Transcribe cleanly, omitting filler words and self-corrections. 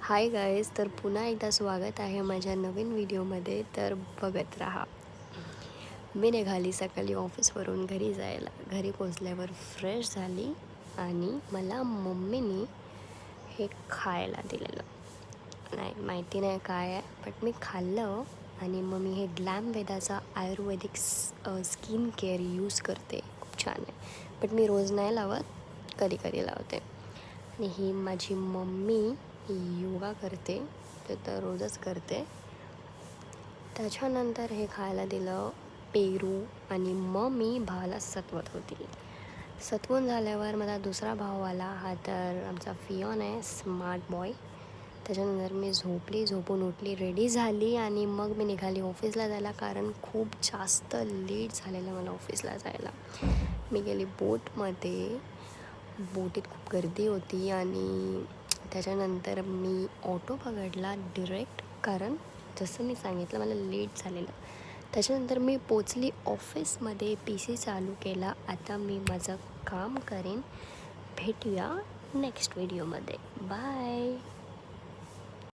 Hi guys, तर पुन्हा एकदा स्वागत आहे माझ्या नवीन व्हिडिओमध्ये. तर बघत राहा. मी निघाली सकाळी ऑफिसवरून घरी जायला. घरी पोचल्यावर फ्रेश झाली आणि मला मम्मीने हे खायला दिलेलं. नाही माहिती नाही काय आहे, बट मी खाल्लं. आणि मग मी हे ग्लॅमवेदाचा आयुर्वेदिक स्किन केअर यूज करते. खूप छान आहे, बट मी रोज नाही लावत, कधी कधी लावते. आणि ही माझी मम्मी योगा करते, ते तर रोजच करते. त्याच्यानंतर हे खायला दिलं पेरू. आणि मग मी भावाला सतवत होती. सतवून झाल्यावर मला दुसरा भाव आला. हा तर आमचा फियॉन आहे, स्मार्ट बॉय. त्याच्यानंतर मी झोपून उठली, रेडी झाली आणि मग मी निघाली ऑफिसला जायला, कारण खूप जास्त लेट झालेलं मला ऑफिसला जायला. मी गेली बोटीत खूप गर्दी होती. आणि त्याच्यानंतर मी ऑटो पकडला डिरेक्ट, कारण जसं मी सांगितलं मला लेट झालेलं. त्याच्यानंतर मी पोचली ऑफिसमध्ये, PC चालू केला. आता मी माझं काम करेन. भेटूया नेक्स्ट व्हिडिओमध्ये. बाय.